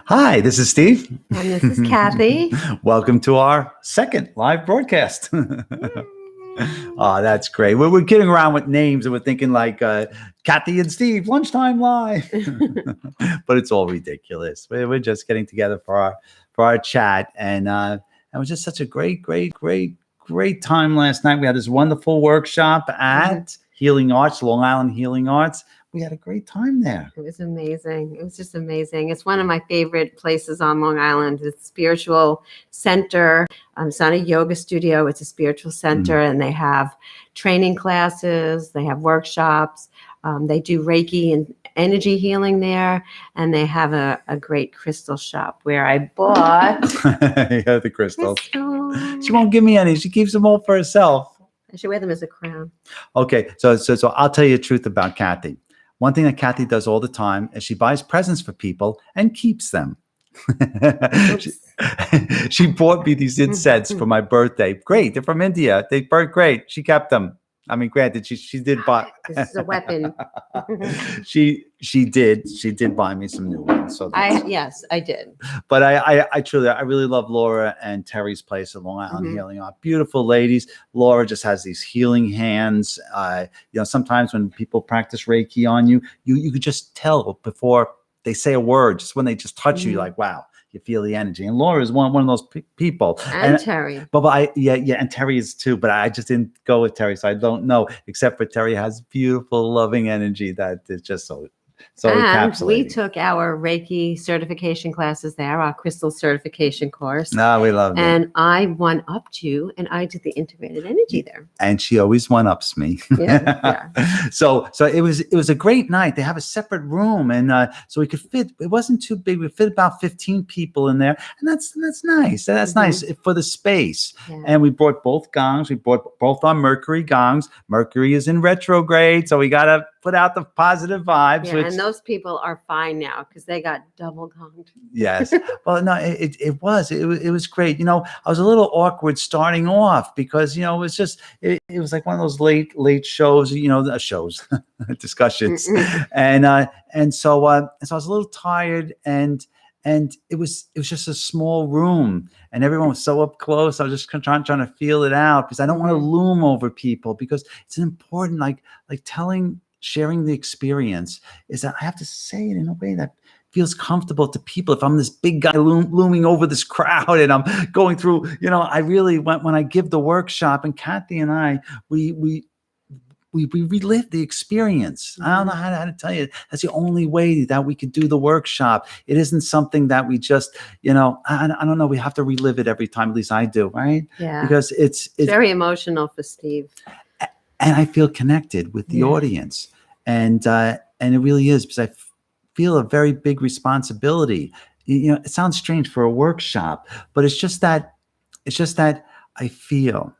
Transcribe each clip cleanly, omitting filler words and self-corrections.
Hi, this is Steve. And this is Kathie. Welcome to our second live broadcast. Oh, that's great. We're kidding around with names and we're thinking like Kathie and Steve, lunchtime live. But it's all ridiculous. We're just getting together for our chat. And it was just such a great time last night. We had this wonderful workshop at Healing Arts, Long Island Healing Arts. We had a great time there. It was amazing. It was just amazing. It's one of my favorite places on Long Island. It's a spiritual center. It's not a yoga studio. It's a spiritual center, and they have training classes. They have workshops. They do Reiki and energy healing there, and they have a great crystal shop where I bought the crystals. She won't give me any. She keeps them all for herself. I should wear them as a crown. Okay, so I'll tell you the truth about Kathie. One thing that Kathie does all the time is she buys presents for people and keeps them. She bought me these insets for my birthday. Great, they're from India. They burnt great. She kept them. I mean, granted, she did buy. This is a weapon. She did buy me some new ones. So yes, I did. But I truly, I really love Laura and Terry's place at Long Island Healing Art. Beautiful ladies. Laura just has these healing hands. Sometimes when people practice Reiki on you, you could just tell before they say a word, just when they just touch you, like, wow. You feel the energy, and Laura is one of those people. And Terry, but and Terry is too. But I just didn't go with Terry, so I don't know. Except for Terry has beautiful, loving energy that is just so encapsulating. We took our Reiki certification classes there, our crystal certification course. No, we love it. And I one-upped you, and I did the integrated energy there. And she always one-ups me. Yeah. So it was a great night. They have a separate room, and so we could fit. It wasn't too big. We fit about 15 people in there, and that's nice. That's nice for the space. Yeah. And we brought both gongs. We brought both our Mercury gongs. Mercury is in retrograde, so we gotta put out the positive vibes. Yeah, and those people are fine now because they got double gonged. Yes. Well, no, it was great. I was a little awkward starting off because, it was just, it was like one of those late shows, shows, discussions. And so I was a little tired and it was just a small room and everyone was so up close. I was just trying to feel it out because I don't want to loom over people because it's important, like sharing the experience is that I have to say it in a way that feels comfortable to people. If I'm this big guy looming over this crowd and I'm going through, I really when I give the workshop and Kathie and I, we relive the experience. I don't know how to tell you. That's the only way that we could do the workshop. It isn't something that we just, I don't know. We have to relive it every time. At least I do, right? Yeah. Because it's very emotional for Steve. And I feel connected with the audience. And it really is because I feel a very big responsibility. It sounds strange for a workshop, but it's just that I feel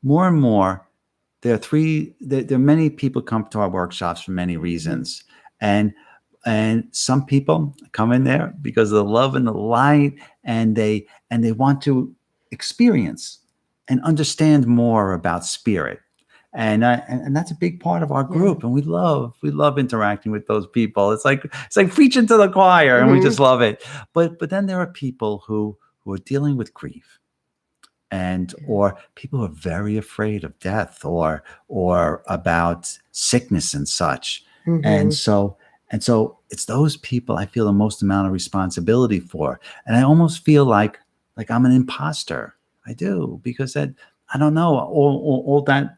more and more there are many people come to our workshops for many reasons. And some people come in there because of the love and the light and they want to experience and understand more about spirit. And that's a big part of our group, and we love interacting with those people. It's like preaching to the choir, and we just love it. But then there are people who are dealing with grief, or people who are very afraid of death, or about sickness and such. And so it's those people I feel the most amount of responsibility for, and I almost feel like I'm an imposter. I do because I don't know all that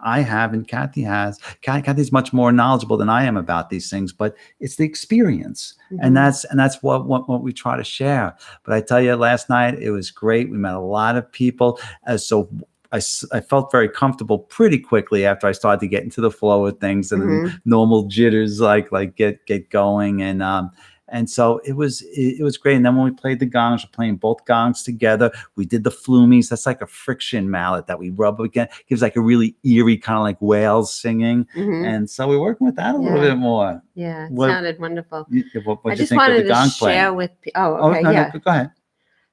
I have and Kathie has. Kathie's much more knowledgeable than I am about these things, but it's the experience. And that's what we try to share. But I tell you, last night it was great. We met a lot of people. So I felt very comfortable pretty quickly after I started to get into the flow of things and the normal jitters like get going. And so it was great. And then when we played the gongs, we're playing both gongs together. We did the flumies. That's like a friction mallet that we rub again. Gives like a really eerie kind of like whales singing. And so we're working with that a little bit more. Yeah, it sounded wonderful. What I you just think wanted of the gong to share playing? with no, go ahead.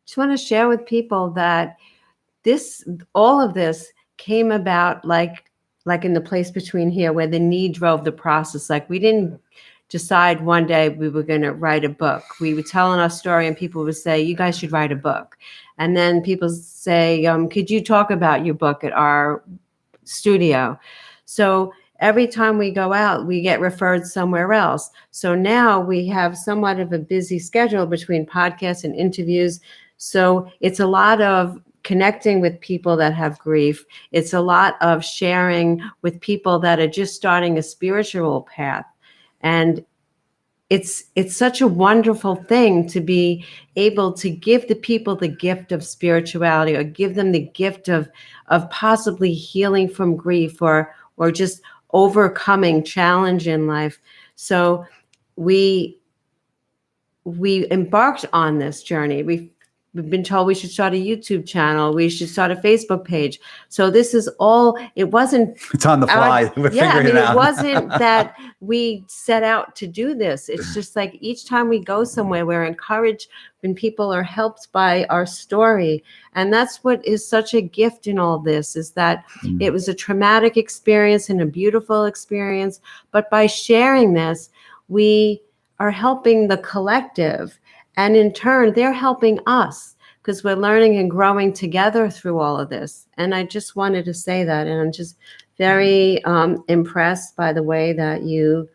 Just want to share with people that all of this came about like in the place between here where the need drove the process. Like we didn't decide one day we were going to write a book. We were telling our story and people would say, you guys should write a book. And then people say, could you talk about your book at our studio? So every time we go out, we get referred somewhere else. So now we have somewhat of a busy schedule between podcasts and interviews. So it's a lot of connecting with people that have grief. It's a lot of sharing with people that are just starting a spiritual path. And it's such a wonderful thing to be able to give the people the gift of spirituality, or give them the gift of possibly healing from grief, or just overcoming challenge in life. So we embarked on this journey. We've been told we should start a YouTube channel. We should start a Facebook page. So this is all, it wasn't. It's on the fly. We're figuring it out. It wasn't that we set out to do this. It's just like each time we go somewhere, we're encouraged when people are helped by our story. And that's what is such a gift in all this, is that it was a traumatic experience and a beautiful experience. But by sharing this, we are helping the collective. And in turn, they're helping us, because we're learning and growing together through all of this. And I just wanted to say that. And I'm just very impressed by the way that you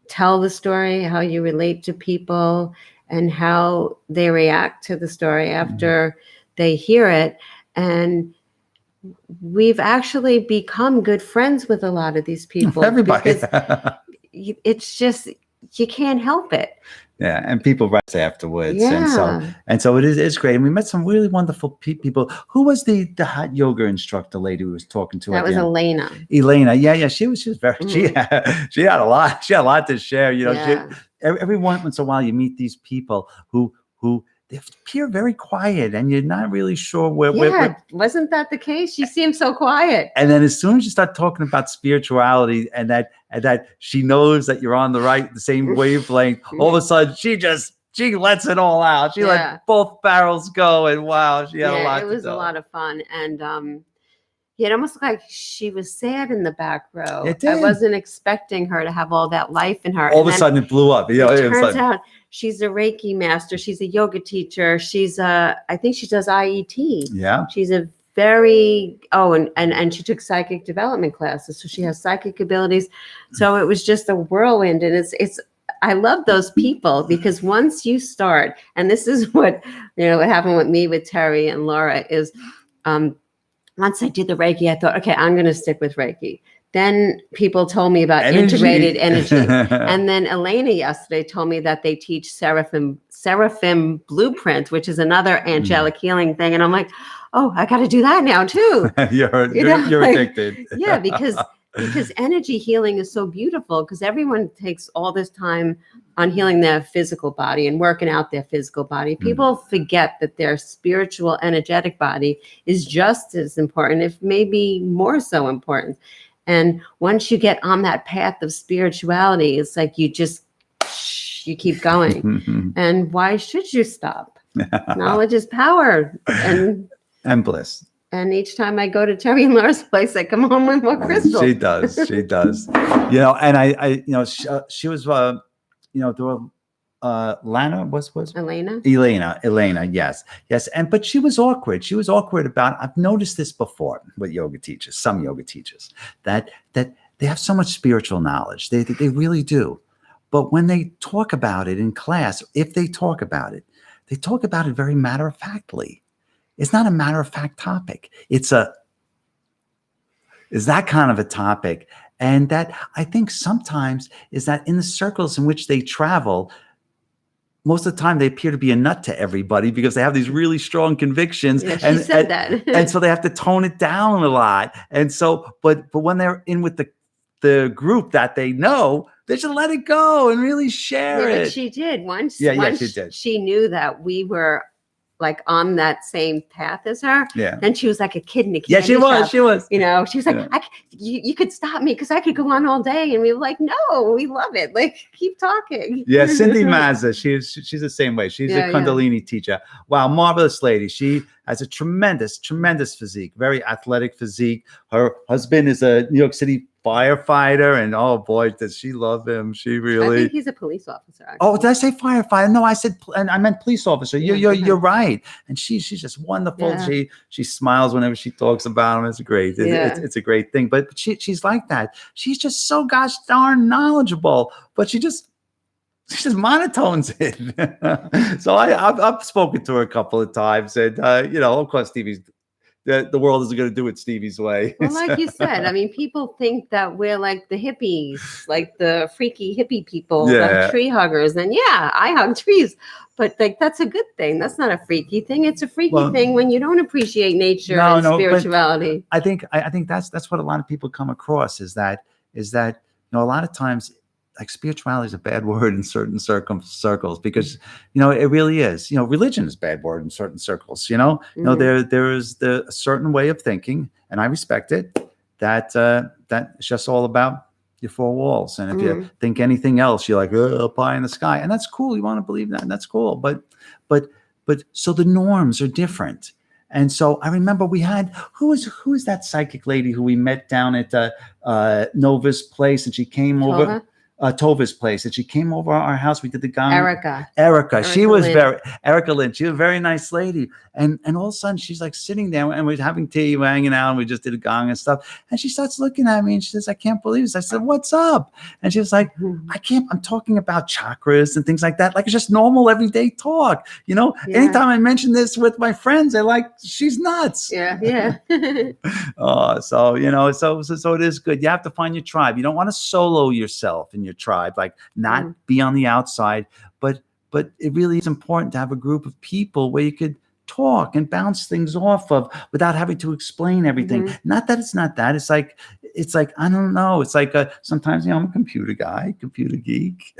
tell the story, how you relate to people, and how they react to the story after they hear it. And we've actually become good friends with a lot of these people. Everybody. It's just, you can't help it. Yeah, and people write afterwards, Yeah. and so it's great. And we met some really wonderful people. Who was the hot yoga instructor lady who was talking to us? That was Elena. Elena, yeah, she was very. She had a lot. She had a lot to share. You know, Yeah. Every once in a while you meet these people who they appear very quiet, and you're not really sure where. Wasn't that the case? She seemed so quiet. And then as soon as you start talking about spirituality and that she knows that you're on the same wavelength, all of a sudden she lets it all out. She let both barrels go, and wow, she had a lot. It was a lot of fun, and it almost looked like she was sad in the back row. It did. I wasn't expecting her to have all that life in her. All of a sudden, it blew up. You know, it turns out she's a Reiki master. She's a yoga teacher. She's I think she does IET. Yeah. She's a very and she took psychic development classes, so she has psychic abilities. So it was just a whirlwind, and it's I love those people, because once you start, and this is what what happened with me with Terry and Laura is, once I did the Reiki, I thought, okay, I'm going to stick with Reiki. Then people told me about integrated energy. And then Elena yesterday told me that they teach Seraphim Blueprint, which is another angelic healing thing. And I'm like, oh, I got to do that now too. You're addicted. Yeah, because energy healing is so beautiful, because everyone takes all this time on healing their physical body and working out their physical body. People forget that their spiritual, energetic body is just as important, if maybe more so important. And once you get on that path of spirituality, it's like you keep going. And why should you stop? Knowledge is power. And bliss. And each time I go to Terry and Laura's place, I come home with more crystals. She does. And I she was, Lana was Elena. Yes. But she was awkward. She was awkward about, I've noticed this before with some yoga teachers, that they have so much spiritual knowledge. They really do. But when they talk about it in class, if they talk about it, they talk about it very matter-of-factly. It's not a matter-of-fact topic. It's that kind of a topic. And that, I think, sometimes is that in the circles in which they travel, most of the time they appear to be a nut to everybody, because they have these really strong convictions. Yeah, she said that. And so they have to tone it down a lot. And so, but when they're in with the group that they know, they should let it go and really share it. But she did once. She did. She knew that we were like on that same path as her. Yeah. And she was like a kid in a candy Yeah, she was. shop. She was. She was like, you could stop me, because I could go on all day. And we were like, no, we love it. Like, keep talking. Yeah, Cindy Mazza, she's the same way. She's a Kundalini teacher. Wow, marvelous lady. She has a tremendous, tremendous physique, very athletic physique. Her husband is a New York City firefighter, and oh boy, does she love him. She I really. think he's a police officer. Actually. Oh, did I say firefighter? No, I said, and I meant police officer. You're right. And she's just wonderful. Yeah. She smiles whenever she talks about him. It's great. It's a great thing. But she's like that. She's just so gosh darn knowledgeable. But she just monotones it. So I've spoken to her a couple of times, and of course, Stevie's. The world isn't going to do it Stevie's way. Well, like you said, I mean, people think that we're like the hippies, like the freaky hippie people, the tree huggers. And yeah, I hug trees, but like that's a good thing. That's not a freaky thing. It's a freaky thing when you don't appreciate nature and spirituality. I think that's what a lot of people come across is that a lot of times. Like spirituality is a bad word in certain circles because it really is. Religion is a bad word in certain circles. There is a certain way of thinking, and I respect it. That it's just all about your four walls, and if you think anything else, you're like pie in the sky, and that's cool. You want to believe that, and that's cool. But so the norms are different. And so I remember we had who is that psychic lady who we met down at Nova's place, and she came over. Tova's place, and she came over our house. We did the gong. Erica. She was Erica Lynn. She was a very nice lady. And all of a sudden she's like sitting there and we're having tea, we're hanging out, and we just did a gong and stuff. And she starts looking at me and she says, I can't believe this. I said, what's up? And she was like, I'm talking about chakras and things like that. Like it's just normal everyday talk. Anytime I mention this with my friends, they're like, she's nuts. Yeah. So it is good. You have to find your tribe. You don't want to solo yourself in your tribe, like not be on the outside, but it really is important to have a group of people where you could talk and bounce things off of without having to explain everything. Not that it's not that. It's like I don't know. It's like sometimes I'm a computer guy, computer geek,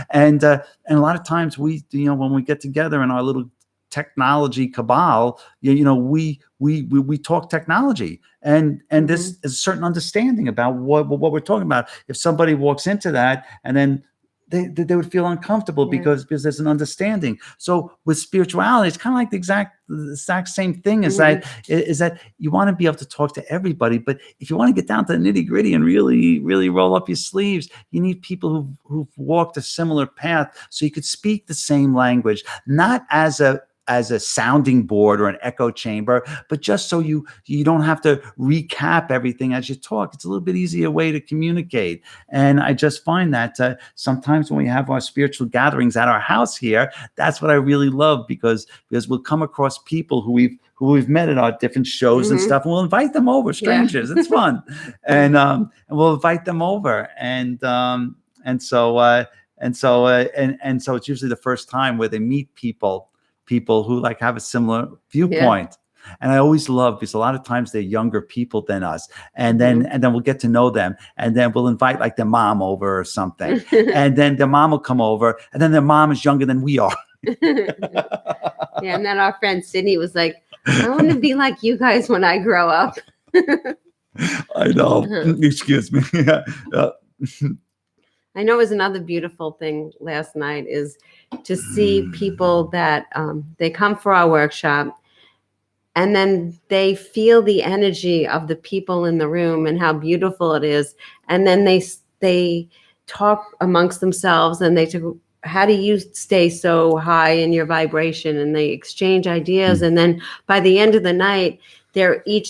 and a lot of times we when we get together in our little technology cabal, we talk technology, and this is a certain understanding about what we're talking about. If somebody walks into that and then they would feel uncomfortable because there's an understanding. So with spirituality, it's kind of like the exact same thing. Is that you want to be able to talk to everybody, but if you want to get down to the nitty gritty and really, really roll up your sleeves, you need people who've walked a similar path, so you could speak the same language, not as a sounding board or an echo chamber, but just so you don't have to recap everything as you talk. It's a little bit easier way to communicate. And I just find that sometimes when we have our spiritual gatherings at our house here, that's what I really love, because we'll come across people who we've met at our different shows and stuff, and we'll invite them over, strangers. It's fun. And we'll invite them over. And so it's usually the first time where they meet people who like have a similar viewpoint. And I always love, because a lot of times they're younger people than us, and then we'll get to know them, and then we'll invite like their mom over or something, and then their mom will come over, and then their mom is younger than we are. And then our friend Sydney was like, I want to be like you guys when I grow up. I know. Excuse me. I know it was another beautiful thing last night is to see people that they come for our workshop, and then they feel the energy of the people in the room and how beautiful it is. And then they talk amongst themselves, and they talk, how do you stay so high in your vibration? And they exchange ideas. And then by the end of the night, they're each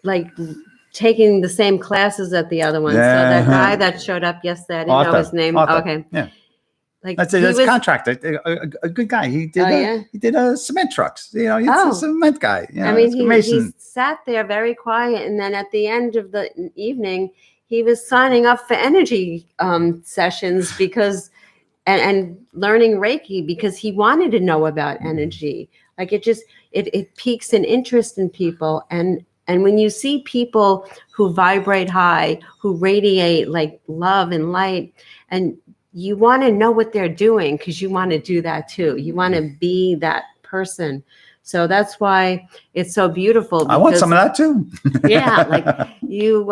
like taking the same classes at the other one. So that guy that showed up yesterday, I didn't know his name. Okay. Yeah. Like that's a contractor, a good guy. He did cement trucks. He's a cement guy. I mean, he sat there very quiet, and then at the end of the evening, he was signing up for energy sessions because and learning Reiki, because he wanted to know about energy. Like it piques an interest in people, and when you see people who vibrate high, who radiate like love and light, and you want to know what they're doing, because you want to do that too. You want to be that person. So that's why it's so beautiful. I want some of that too. Yeah, like you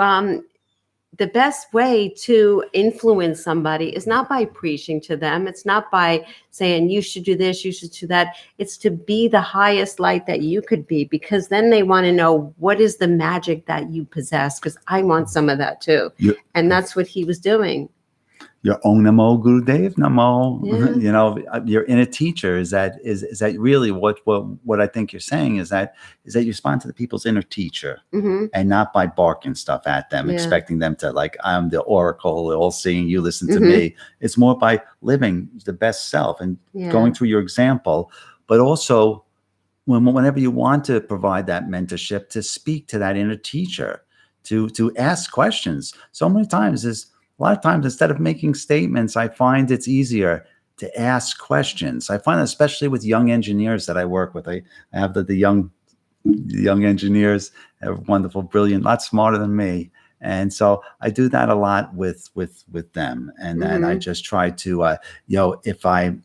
the best way to influence somebody is not by preaching to them. It's not by saying you should do this, you should do that. It's to be the highest light that you could be, because then they want to know what is the magic that you possess, because I want some of that too. And that's what he was doing. Your Om Namo Gurudev Namo, Yeah. Your inner teacher is that really what I think you're saying is that you respond to the people's inner teacher, and not by barking stuff at them, expecting them to, like, I'm the oracle, all seeing, you listen to me. It's more by living the best self and going through your example, but also whenever you want to provide that mentorship, to speak to that inner teacher, to ask questions. So many times a lot of times, instead of making statements, I find it's easier to ask questions. I find, especially with young engineers that I work with, I have the young engineers, they're wonderful, brilliant, a lot smarter than me. And so I do that a lot with them. And then I just try to, if I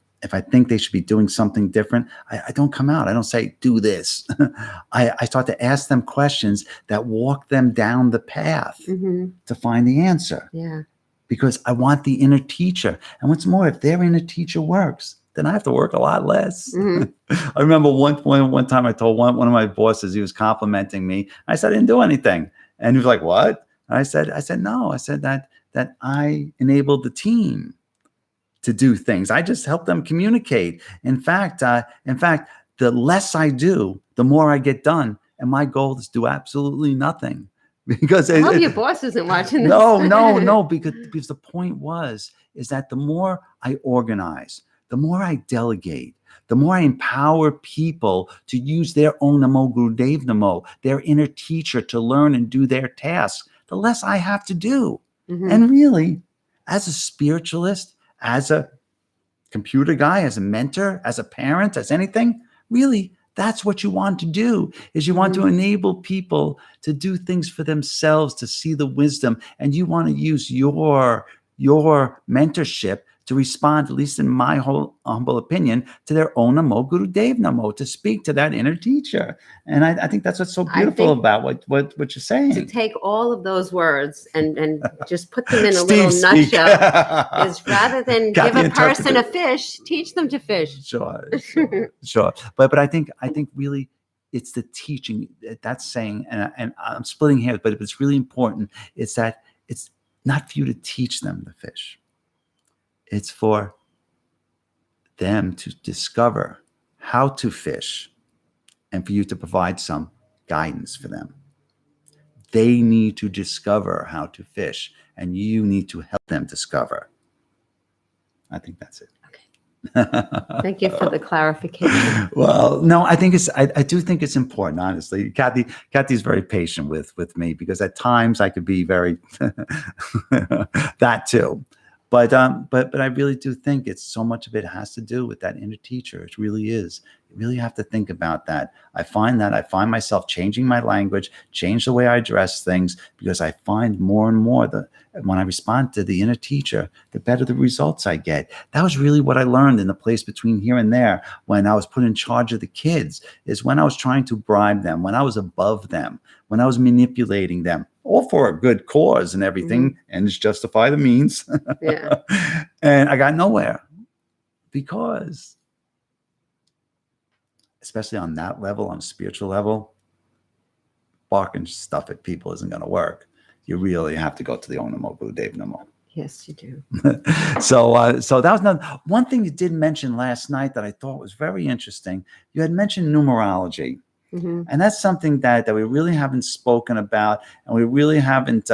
think they should be doing something different, I don't come out. I don't say, do this. I start to ask them questions that walk them down the path to find the answer. Yeah. Because I want the inner teacher. And what's more, if their inner teacher works, then I have to work a lot less. I remember one time I told one of my bosses, he was complimenting me. I said, I didn't do anything. And he was like, what? And I said, no. I said that I enabled the team to do things. I just helped them communicate. In fact, the less I do, the more I get done. And my goal is to do absolutely nothing. Because I hope your boss isn't watching this. No, because the point is that the more I organize, the more I delegate, the more I empower people to use their own Namo Gurudev Namo, their inner teacher, to learn and do their tasks, the less I have to do. And really, as a spiritualist, as a computer guy, as a mentor, as a parent, as anything, really, that's what you want to do, is you want to enable people to do things for themselves, to see the wisdom. And you want to use your mentorship to respond, at least in my humble opinion, to their own Namo Gurudev Namo, to speak to that inner teacher. And I think that's what's so beautiful about what you're saying. To take all of those words and just put them in a little nutshell is, rather than give a person a fish, teach them to fish. Sure. But I think really it's the teaching that's saying, and I'm splitting hairs, but it's really important. It's that it's not for you to teach them the fish. It's for them to discover how to fish, and for you to provide some guidance for them. They need to discover how to fish, and you need to help them discover. I think that's it. Okay. Thank you for the clarification. Well, no, I think I do think it's important, honestly. Kathie's very patient with me, because at times I could be very that too. But I really do think it's so much of it has to do with that inner teacher. It really is. You really have to think about that. I find myself changing my language, change the way I address things, because I find more and more that when I respond to the inner teacher, the better the results I get. That was really what I learned in the place between here and there, when I was put in charge of the kids, is when I was trying to bribe them, when I was above them, when I was manipulating them, all for a good cause and everything, and it's justify the means. Yeah. And I got nowhere, because, especially on that level, on a spiritual level, barking stuff at people isn't going to work. You really have to go to the Om Namo Gurudev Namo. Yes, you do. So that was one thing you did mention last night that I thought was very interesting. You had mentioned numerology. And that's something that we really haven't spoken about, and we really haven't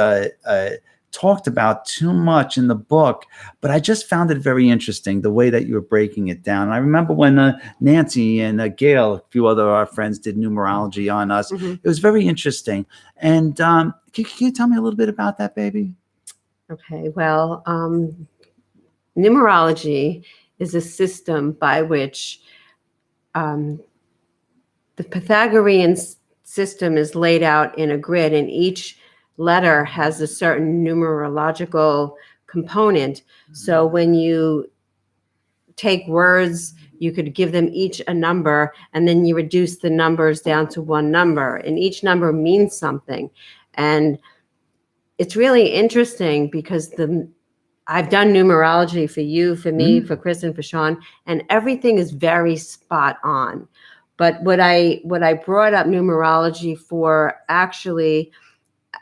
talked about too much in the book. But I just found it very interesting, the way that you were breaking it down. And I remember when Nancy and Gail, a few other of our friends, did numerology on us. It was very interesting. And can you tell me a little bit about that, baby? Okay. Well, numerology is a system by which the Pythagorean system is laid out in a grid, and each letter has a certain numerological component. So when you take words, you could give them each a number, and then you reduce the numbers down to one number, and each number means something. And it's really interesting because I've done numerology for you, for me, for Kristen, for Sean, and everything is very spot on. But what I brought up numerology for actually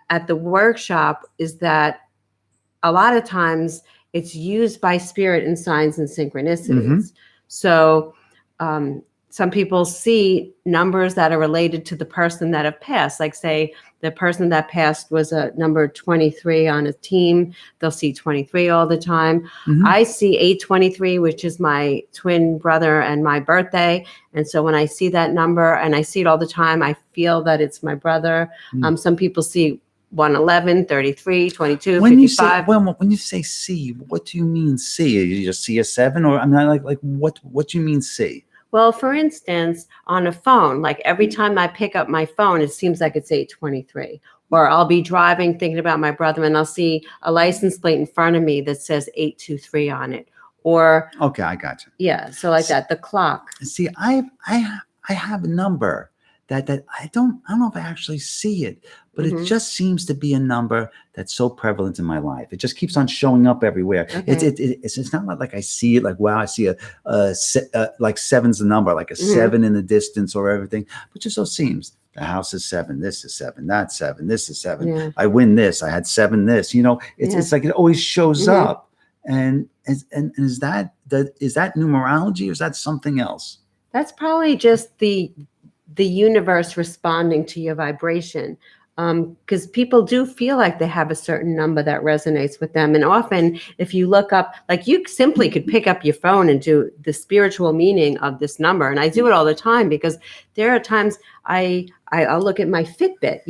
at the workshop is that a lot of times it's used by spirit in signs and synchronicities. So some people see numbers that are related to the person that have passed. Like say the person that passed was a number 23 on a team. They'll see 23 all the time. I see 823, which is my twin brother and my birthday. And so when I see that number and I see it all the time, I feel that it's my brother. Some people see 111, 33, 22, when 55. When you say see, what do you mean see? You just see a 7, or I mean, like what do you mean see? Well, for instance, on a phone, like every time I pick up my phone, it seems like it's 823. Or I'll be driving thinking about my brother and I'll see a license plate in front of me that says 823 on it. Or okay, I got you. Yeah, so like that, the clock. See, I have a number that I don't know if I actually see it, but it just seems to be a number that's so prevalent in my life. It just keeps on showing up everywhere. It's not like I see it like, wow, I see like 7's the number, like a 7 in the distance or everything, but just so seems. The house is 7. This is 7. That's 7. This is 7. Yeah. I win this. I had 7. This. It's like it always shows up. And is that numerology, or is that something else? That's probably just the universe responding to your vibration. Because people do feel like they have a certain number that resonates with them. And often if you look up, like you simply could pick up your phone and do the spiritual meaning of this number. And I do it all the time because there are times I'll look at my Fitbit,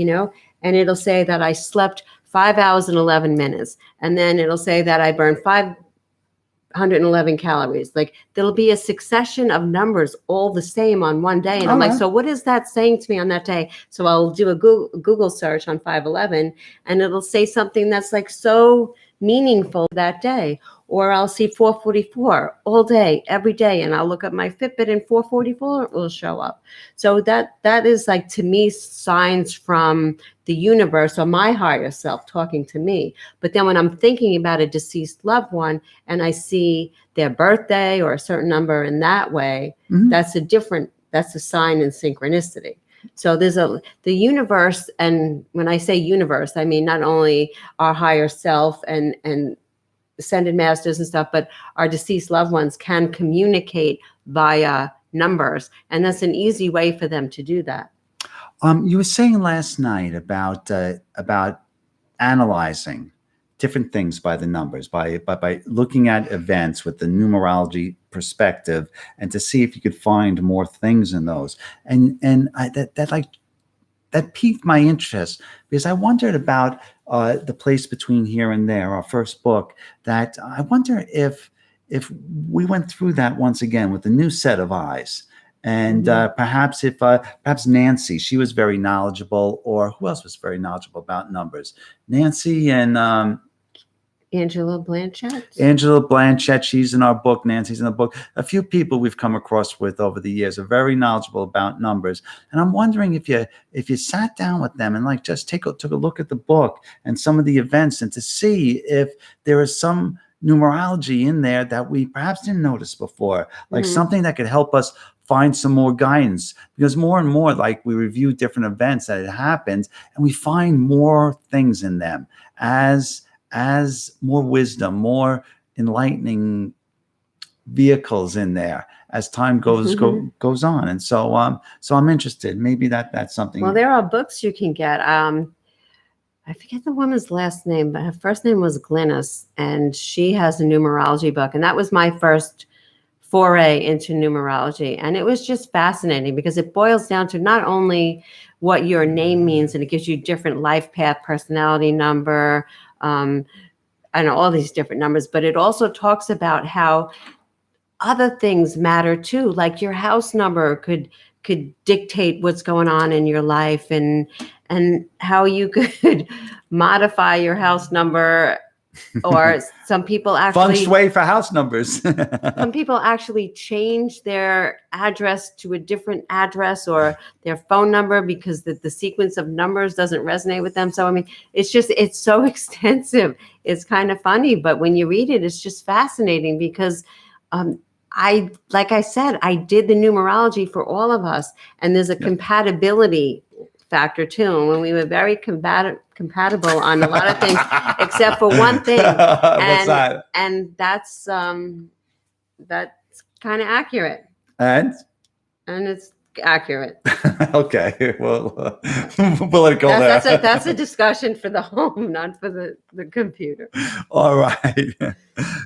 and it'll say that I slept 5 hours and 11 minutes. And then it'll say that I burned 511 calories. Like there'll be a succession of numbers all the same on one day. And I'm like, so what is that saying to me on that day? So I'll do a Google search on 511 and it'll say something that's like so meaningful that day. Or I'll see 444 all day, every day. And I'll look at my Fitbit and 444 will show up. So that is like, to me, signs from the universe or my higher self talking to me. But then when I'm thinking about a deceased loved one and I see their birthday or a certain number in that way, that's a sign in synchronicity. So there's the universe. And when I say universe, I mean, not only our higher self and ascended masters and stuff, but our deceased loved ones can communicate via numbers. And that's an easy way for them to do that. You were saying last night about analyzing different things by the numbers, by looking at events with the numerology perspective, and to see if you could find more things in those. And that piqued my interest because I wondered about the place between here and there, our first book. That I wonder if we went through that once again with a new set of eyes. And perhaps Nancy, she was very knowledgeable, or who else was very knowledgeable about numbers? Nancy and Angela Blanchett. Angela Blanchett, she's in our book. Nancy's in the book. A few people we've come across with over the years are very knowledgeable about numbers. And I'm wondering if you sat down with them and like just took a look at the book and some of the events, and to see if there is some numerology in there that we perhaps didn't notice before, like something that could help us find some more guidance. Because more and more, like, we review different events that had happened and we find more things in them as more wisdom, more enlightening vehicles in there as time goes on. And so I'm interested. Maybe that's something. Well, there are books you can get. I forget the woman's last name, but her first name was Glynis, and she has a numerology book. And that was my first foray into numerology. And it was just fascinating because it boils down to not only what your name means, and it gives you different life path, personality number, and all these different numbers, but it also talks about how other things matter too. Like your house number could dictate what's going on in your life, and how you could modify your house number Or some people Feng actually shui for house numbers. some people actually change their address to a different address or their phone number because the sequence of numbers doesn't resonate with them. So, I mean, it's so extensive. It's kind of funny, but when you read it, it's just fascinating because like I said, I did the numerology for all of us, and there's a compatibility factor too. And we were very compatible on a lot of things, except for one thing. What's that? And that's kind of accurate. And it's accurate. okay, well, we'll let it go there. That's a discussion for the home, not for the computer. All right.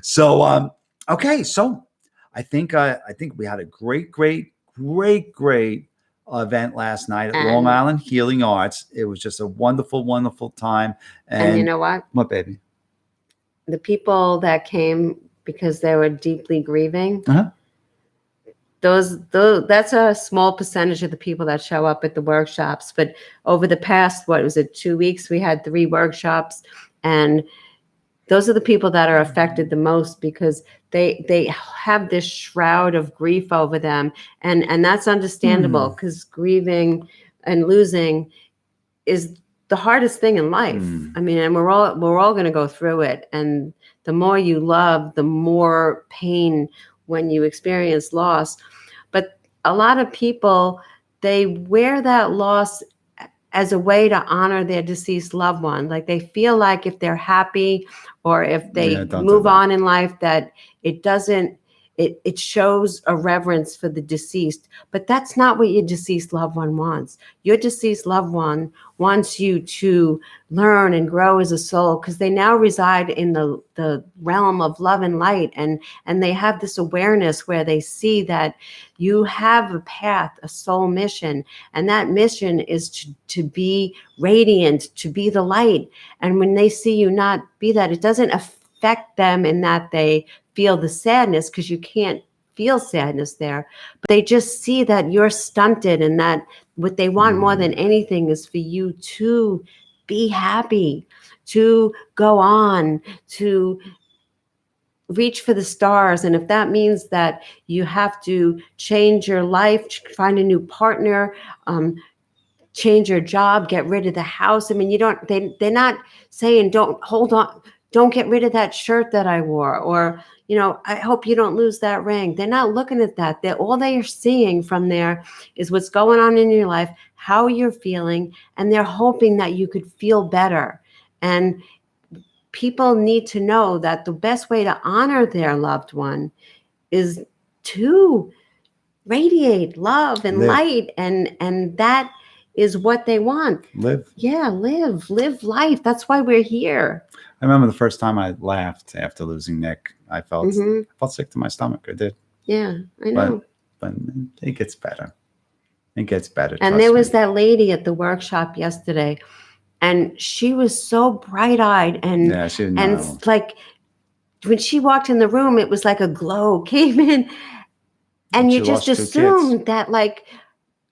So okay, so I think we had a great event last night at Long Island Healing Arts. It was just a wonderful time. And you know what? What, baby? The people that came because they were deeply grieving. Uh-huh. That's a small percentage of the people that show up at the workshops. But over the past, 2 weeks, we had 3 workshops, and those are the people that are affected the most because they have this shroud of grief over them. And that's understandable because grieving and losing is the hardest thing in life. I mean, and we're all going to go through it. And the more you love, the more pain when you experience loss. But a lot of people, they wear that loss as a way to honor their deceased loved one. Like they feel like if they're happy or if they move on in life, that it shows a reverence for the deceased. But that's not what your deceased loved one wants. Your deceased loved one wants you to learn and grow as a soul because they now reside in the realm of love and light. And they have this awareness where they see that you have a path, a soul mission. And that mission is to be radiant, to be the light. And when they see you not be that, it doesn't affect them in that they feel the sadness because you can't feel sadness there, but they just see that you're stunted and that what they want more than anything is for you to be happy, to go on, to reach for the stars. And if that means that you have to change your life, find a new partner, change your job, get rid of the house. I mean, they're not saying don't get rid of that shirt that I wore, or, I hope you don't lose that ring. They're not looking at that. All they are seeing from there is what's going on in your life, how you're feeling, and they're hoping that you could feel better. And people need to know that the best way to honor their loved one is to radiate love and light, and that is what they want. Live. Yeah, live life. That's why we're here. I remember the first time I laughed after losing Nick. I felt sick to my stomach. I did. Yeah, I know. But it gets better. It gets better. And there was that lady at the workshop yesterday, and she was so bright-eyed and like when she walked in the room, it was like a glow came in, and you just assumed that like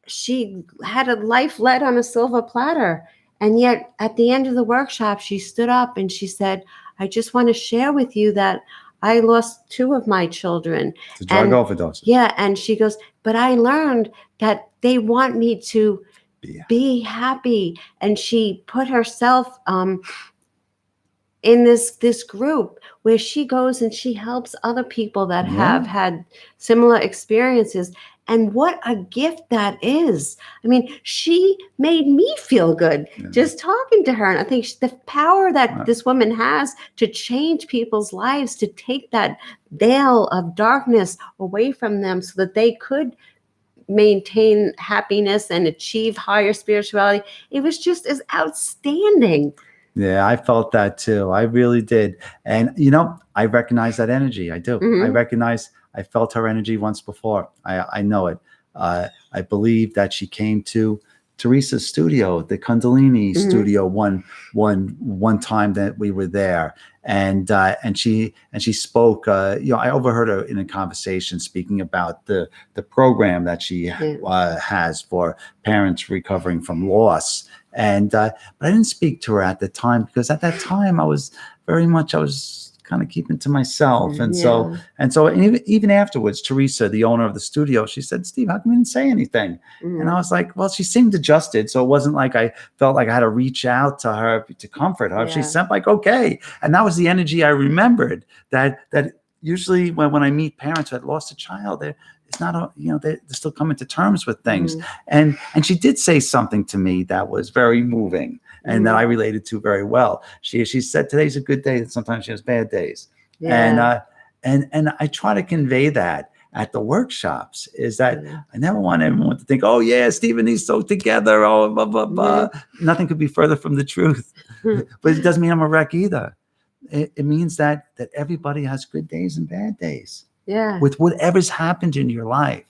she had a life led on a silver platter. And yet at the end of the workshop, she stood up and she said, I just want to share with you that I lost 2 of my children. To drug overdoses. Yeah. And she goes, but I learned that they want me to be happy. And she put herself in this group where she goes and she helps other people that have had similar experiences. And what a gift that is. I mean, she made me feel good just talking to her. And I think the power that this woman has to change people's lives, to take that veil of darkness away from them so that they could maintain happiness and achieve higher spirituality. It was just as outstanding. Yeah, I felt that too. I really did. And, I recognize that energy. I do. I felt her energy once before. I know it. I believe that she came to Teresa's studio, the Kundalini studio, one time that we were there, and she spoke. I overheard her in a conversation speaking about the program that she has for parents recovering from loss. And but I didn't speak to her at the time because at that time I was very much I was kind of keeping to myself. And Yeah. and even afterwards, Teresa, the owner of the studio, she said, Steve, how come you didn't say anything? And I was like, well, she seemed adjusted. So it wasn't like I felt like I had to reach out to her to comfort her. She Yeah. said like, okay. And that was the energy I remembered, that usually when I meet parents who had lost a child, it's not they're still coming to terms with things. And she did say something to me that was very moving and that I related to very well. She said, today's a good day, and sometimes she has bad days. Yeah. And I try to convey that at the workshops, is that I never want everyone to think, oh yeah, Steve and he's so together, oh blah blah blah. Nothing could be further from the truth. But it doesn't mean I'm a wreck either. It means that everybody has good days and bad days. Yeah. With whatever's happened in your life.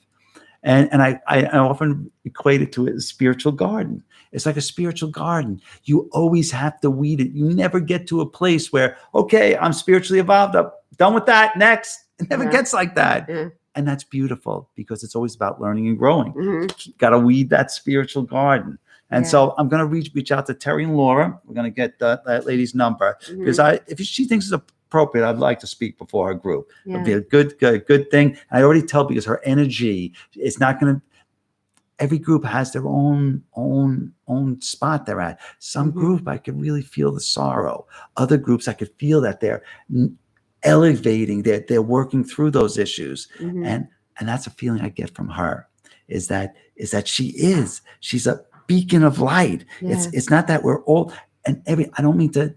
And I often equate it to a spiritual garden. It's like a spiritual garden. You always have to weed it. You never get to a place where, okay, I'm spiritually evolved. I'm done with that. Next. It never gets like that. Yeah. And that's beautiful, because it's always about learning and growing. Got to weed that spiritual garden. And so I'm going to reach out to Terry and Laura. We're going to get that lady's number, because if she thinks it's appropriate, I'd like to speak before her group. It'd be a good thing. And I already tell, because her energy is not going to. Every group has their own spot they're at. Some group I could really feel the sorrow. Other groups I could feel that they're elevating. They're working through those issues, and that's a feeling I get from her. Is that she's a beacon of light. It's not that we're all I don't mean to.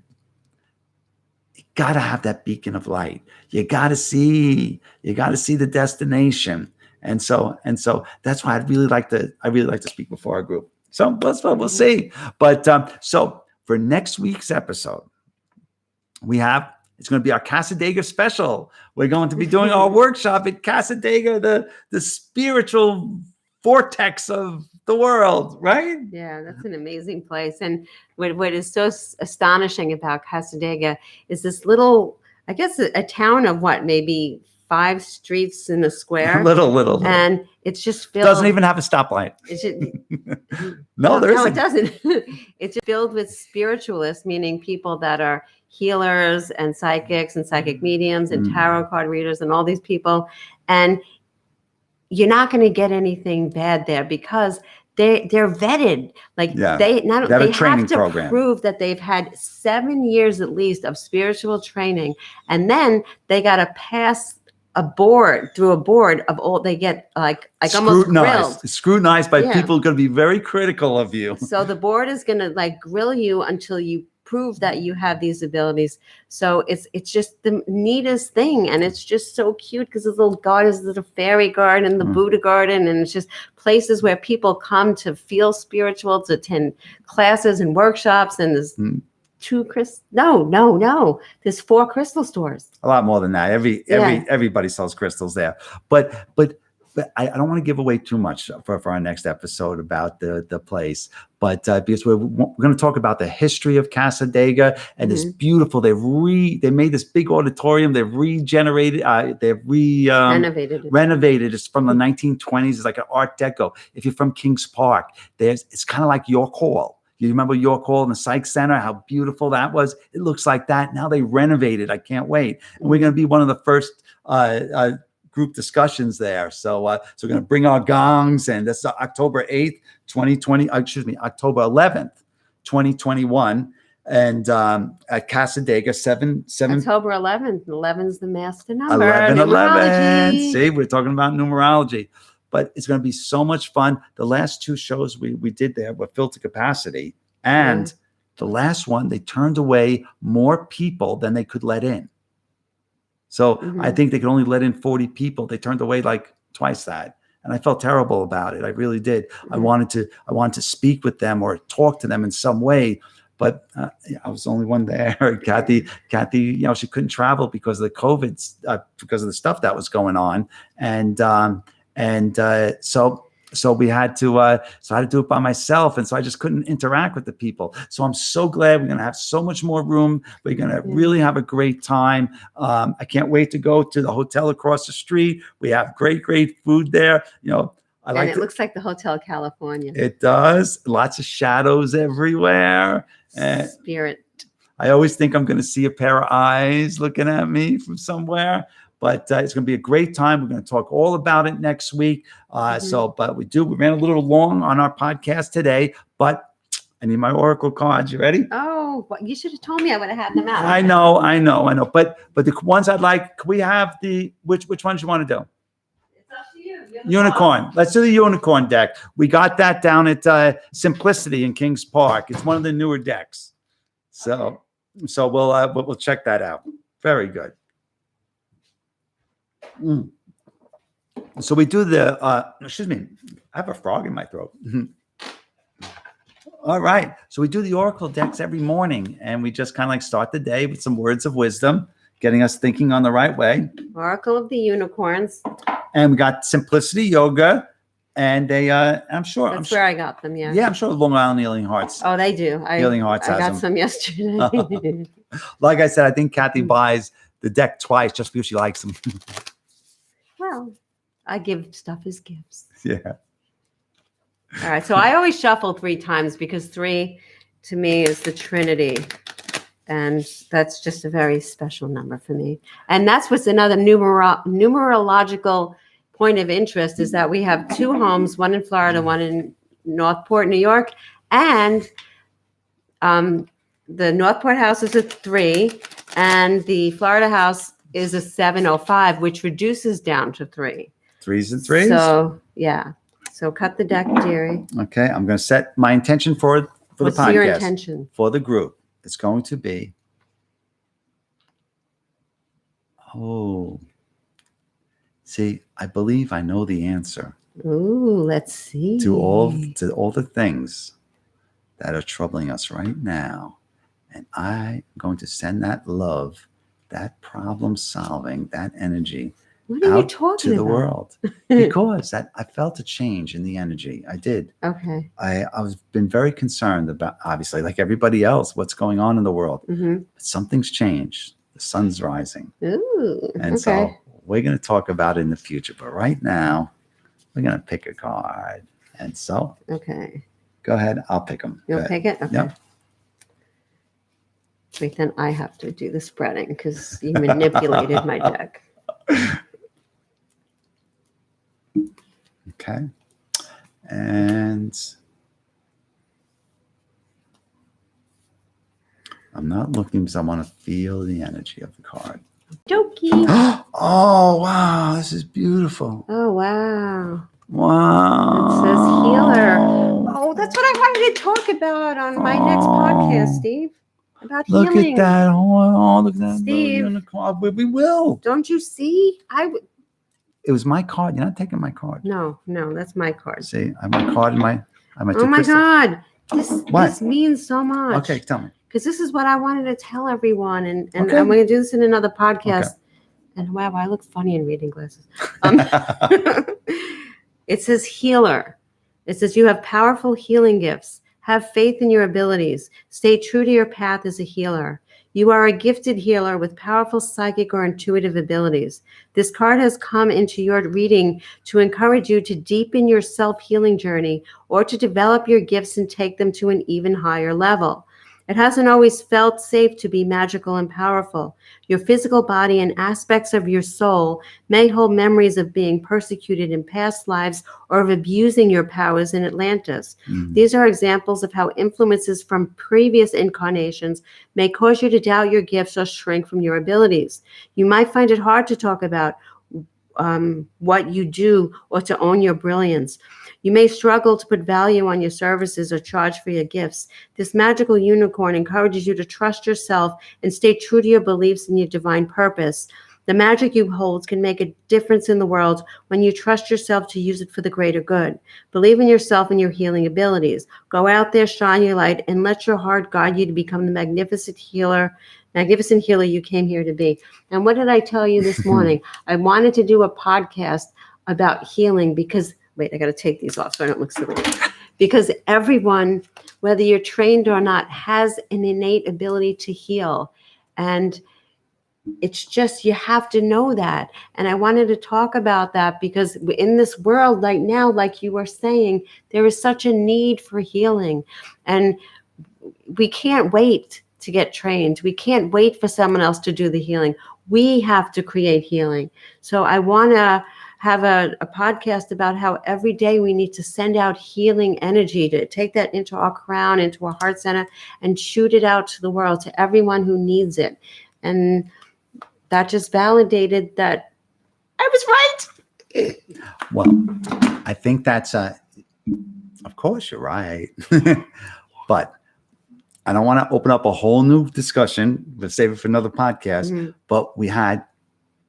You gotta have that beacon of light. You gotta see the destination. And so that's why I really like to speak before our group. So we'll see. But so for next week's episode, it's going to be our Cassadaga special. We're going to be doing our workshop at Cassadaga, the spiritual vortex of the world, right? Yeah, that's an amazing place. And what is so astonishing about Cassadaga is this little, I guess, a town of maybe 5 streets in a square. Little. And it's just filled. Doesn't even have a stoplight. It's just, no, there isn't. No, it doesn't. It's just filled with spiritualists, meaning people that are healers and psychics and psychic mediums and tarot card readers and all these people. And you're not going to get anything bad there, because they're vetted. Like they have to program. Prove that they've had 7 years at least of spiritual training, and then they got to pass through a board of all. They get like almost scrutinized by people going to be very critical of you. So the board is going to grill you until you prove that you have these abilities. So it's just the neatest thing, and it's just so cute, because there's little gardens, there's a fairy garden and the Buddha garden, and it's just places where people come to feel spiritual, to attend classes and workshops. And there's there's 4 crystal stores. A lot more than that. Everybody sells crystals there, but I don't want to give away too much for our next episode about the place. But because we're going to talk about the history of Cassadaga, and it's beautiful. They made this big auditorium. They've regenerated. Renovated. It's from the 1920s. It's like an Art Deco. If you're from Kings Park, it's kind of like York Hall. You remember York Hall and the Psych Center, how beautiful that was? It looks like that. Now they renovated. I can't wait. And we're going to be one of the first group discussions there. So we're going to bring our gongs, and that's October 8th, 2020. October 11th, 2021. And at Cassadaga, 7 October 11th. 11's the master number. 11. See, we're talking about numerology. But it's going to be so much fun. The last 2 shows we did there were filled to capacity. And the last one, they turned away more people than they could let in. So I think they could only let in 40 people. They turned away like twice that. And I felt terrible about it. I really did. I wanted to speak with them or talk to them in some way. But I was the only one there. Kathie, she couldn't travel because of the COVID, because of the stuff that was going on. So we had to, I had to do it by myself. And so I just couldn't interact with the people. So I'm so glad we're going to have so much more room. We're going to really have a great time. I can't wait to go to the hotel across the street. We have great food there. It looks like the Hotel California. It does. Lots of shadows everywhere. Spirit. I always think I'm going to see a pair of eyes looking at me from somewhere. But it's going to be a great time. We're going to talk all about it next week. But we ran a little long on our podcast today, but I need my oracle cards. You ready? Oh, well, you should have told me. I would have had them out. I know. But the ones I'd like, can we have which ones you want to do? It's up to you. Unicorn. Let's do the unicorn deck. We got that down at Simplicity in Kings Park. It's one of the newer decks. So we'll check that out. Very good. So we do the excuse me, I have a frog in my throat. All right, so we do the oracle decks every morning, and we just kind of like start the day with some words of wisdom, getting us thinking on the right way. Oracle of the unicorns. And we got Simplicity Yoga, and I'm sure That's where I got them. yeah, I'm sure Long Island Healing Hearts. Oh, they do. Healing Hearts I has got them. some yesterday. Like I said, I think Kathie buys the deck twice just because she likes them. Well, I give stuff as gifts. Yeah. All right. So I always shuffle 3 times because 3 to me is the Trinity. And that's just a very special number for me. And that's what's another numerological point of interest is that we have 2 homes, one in Florida, one in Northport, New York. And the Northport house is a 3 and the Florida house is a 705, which reduces down to 3. 3s and 3s. So, yeah. So cut the deck, dearie. Okay, I'm going to set my intention for the What's podcast. your intention? For the group. It's going to be, see, I believe I know the answer Ooh, let's see. to all the things that are troubling us right now. And I'm going to send that love, that problem solving, that energy What are you out talking to the about? world. Because I felt a change in the energy. I did. Okay. I've been very concerned about, obviously, like everybody else, what's going on in the world. Mm-hmm. But something's changed. The sun's rising. Ooh. And so we're going to talk about it in the future. But right now, we're going to pick a card. And so, Okay. go ahead. I'll pick them. You'll pick it? Okay. Yep. Wait, then I have to do the spreading because you manipulated my deck. Okay. And I'm not looking because I want to feel the energy of the card. Dokey. Oh, wow. This is beautiful. Oh, wow. Wow. It says healer. Oh, that's what I wanted to talk about on my next podcast, Steve. About Look healing. at that. Oh, look at that. Steve. Unicorn. We will. Don't you see? It was my card. You're not taking my card. No, that's my card. See, I have my card in my. I have my Oh my crystals. God. What? This means so much. Okay, tell me. Because this is what I wanted to tell everyone. And Okay. I'm going to do this in another podcast. Okay. And wow, I look funny in reading glasses. It says healer. It says you have powerful healing gifts. Have faith in your abilities. Stay true to your path as a healer. You are a gifted healer with powerful psychic or intuitive abilities. This card has come into your reading to encourage you to deepen your self-healing journey or to develop your gifts and take them to an even higher level. It hasn't always felt safe to be magical and powerful. Your physical body and aspects of your soul may hold memories of being persecuted in past lives or of abusing your powers in Atlantis. These are examples of how influences from previous incarnations may cause you to doubt your gifts or shrink from your abilities. You might find it hard to talk about what you do or to own your brilliance. You may struggle to put value on your services or charge for your gifts. This magical unicorn encourages you to trust yourself and stay true to your beliefs and your divine purpose. The magic you hold can make a difference in the world when you trust yourself to use it for the greater good. Believe in yourself and your healing abilities. Go out there, shine your light, and let your heart guide you to become the magnificent healer you came here to be. And what did I tell you this morning? I wanted to do a podcast about healing because, wait, I got to take these off so I don't look silly. Because everyone, whether you're trained or not, has an innate ability to heal. And it's just, you have to know that. And I wanted to talk about that because in this world right now, like you were saying, there is such a need for healing. And we can't wait to get trained. We can't wait for someone else to do the healing. We have to create healing. So I want to have a podcast about how every day we need to send out healing energy, to take that into our crown, into our heart center, and shoot it out to the world, to everyone who needs it. And that just validated that I was right. Well, I think that's of course you're right. But I don't want to open up a whole new discussion. We'll save it for another podcast. Mm-hmm. But we had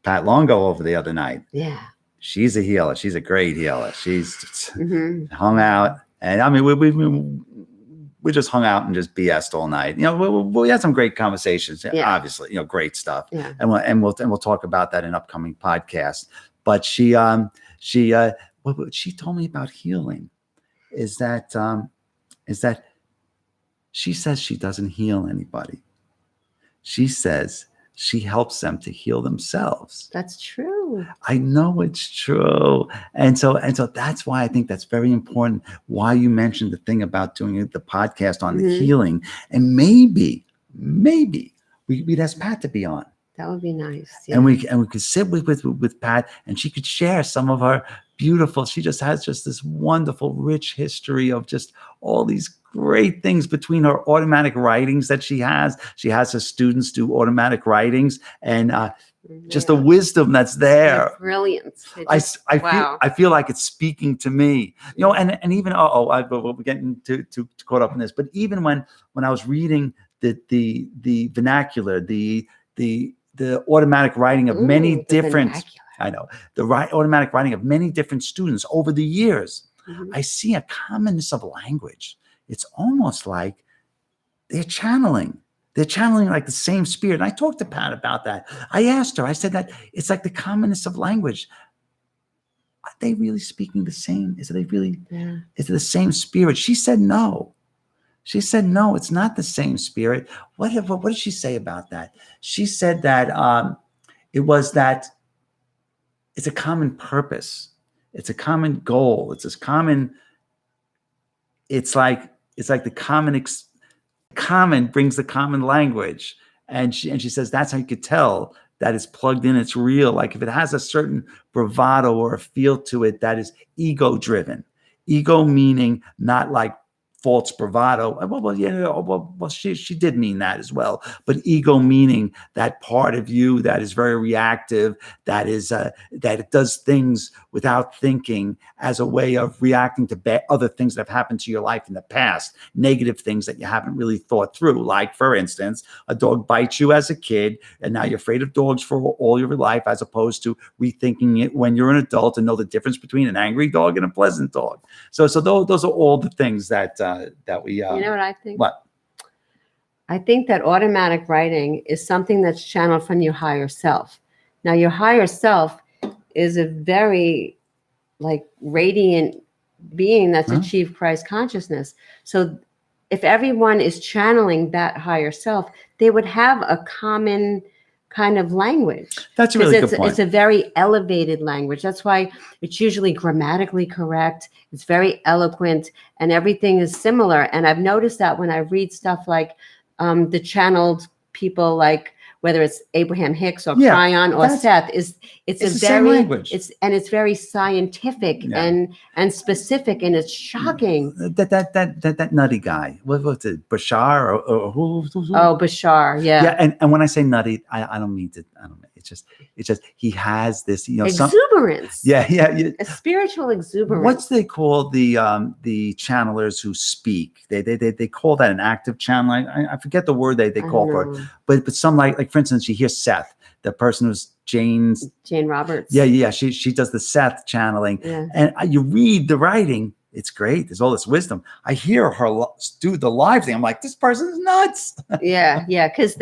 Pat Longo over the other night. Yeah. She's a healer. She's a great healer. She's Mm-hmm. hung out. And I mean, we just hung out and just BS'd all night. You know, we had some great conversations. Yeah. Obviously, you know, great stuff. Yeah. And we'll talk about that in upcoming podcasts. But what she told me about healing is that she says she doesn't heal anybody. She says she helps them to heal themselves. That's true. I know it's true. And so that's why I think that's very important. Why you mentioned the thing about doing the podcast on the healing. And maybe we'd ask Pat to be on. That would be nice. Yeah. And we could sit with Pat, and she could share some of her beautiful. She just has this wonderful, rich history of just all these great things between her automatic writings that she has. She has her students do automatic writings, and just the wisdom that's there. They're brilliant. I feel like it's speaking to me, you know, and even we're getting too caught up in this, but even when I was reading the vernacular, the automatic writing of many different, automatic writing of many different students over the years, I see a commonness of language. It's almost like they're channeling like the same spirit. And I talked to Pat about that. I asked her, I said that it's like the commonness of language. Are they really speaking the same? Is it the same spirit? She said no. She said, no, it's not the same spirit. What did she say about that? She said that that it's a common purpose. It's a common goal. It's like the common brings the common language. And she says, that's how you could tell that it's plugged in, it's real. Like if it has a certain bravado or a feel to it that is ego driven. Ego meaning not like false bravado. Well, she did mean that as well. But ego meaning that part of you that is very reactive, that it does things without thinking as a way of reacting to other things that have happened to your life in the past, negative things that you haven't really thought through. Like, for instance, a dog bites you as a kid, and now you're afraid of dogs for all your life, as opposed to rethinking it when you're an adult and know the difference between an angry dog and a pleasant dog. So those are all the things that we. You know what I think? What? I think that automatic writing is something that's channeled from your higher self. Now, your higher self is a very radiant being that's achieved Christ consciousness. So if everyone is channeling that higher self, they would have a common kind of language. That's a really good point. It's a very elevated language. That's why it's usually grammatically correct. It's very eloquent, and everything is similar. And I've noticed that when I read stuff like the channeled people, like whether it's Abraham Hicks or Cryon or Seth, it's a very language. It's very scientific and specific, and it's shocking. That nutty guy, what's it, Bashar or who? Oh, Bashar, yeah. And when I say nutty, I don't mean to. I don't. It's just he has this, exuberance. A spiritual exuberance. What's they call the channelers who speak? They call that an active channeling. I forget the word they call for it. But some like for instance, you hear Seth, the person who's Jane Roberts. Yeah. She does the Seth channeling, and you read the writing. It's great. There's all this wisdom. I hear her do the live thing. I'm like, this person's nuts. Yeah, because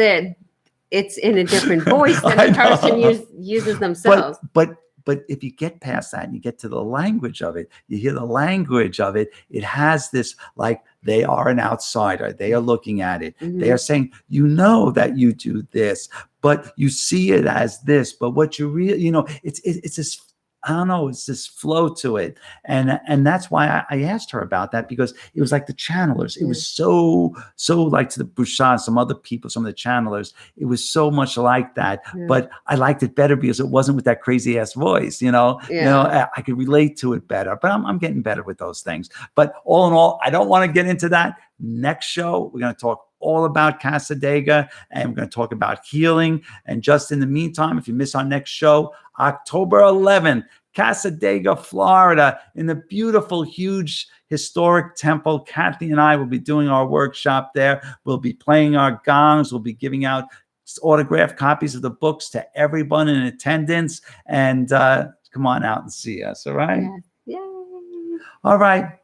it's in a different voice than the person uses themselves. But if you get past that and you get to the language of it, you hear the language of it, it has this, like, they are an outsider. They are looking at it. They are saying, that you do this, but you see it as this. But what you really, it's this I don't know, it's this flow to it. And that's why I asked her about that, because it was like the channelers. It was so like to the Bouchard, some other people, some of the channelers. It was so much like that. Yeah. But I liked it better because it wasn't with that crazy ass voice, you know. I could relate to it better. But I'm getting better with those things. But all in all, I don't want to get into that. Next show, we're going to talk all about Cassadaga, and we're going to talk about healing. And just in the meantime, if you miss our next show, October 11th, Cassadaga, Florida, in the beautiful, huge, historic temple. Kathie and I will be doing our workshop there. We'll be playing our gongs. We'll be giving out autographed copies of the books to everyone in attendance. And come on out and see us, all right? Yeah. Yay. All right.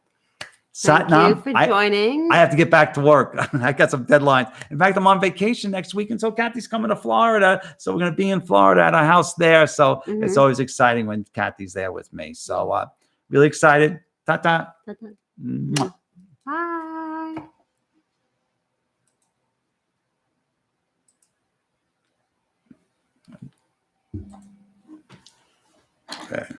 Thank you for joining. I have to get back to work. I got some deadlines. In fact, I'm on vacation next week, and so Kathie's coming to Florida. So we're going to be in Florida at our house there. So it's always exciting when Kathie's there with me. So really excited. Ta-ta. Ta-ta. Bye. Okay.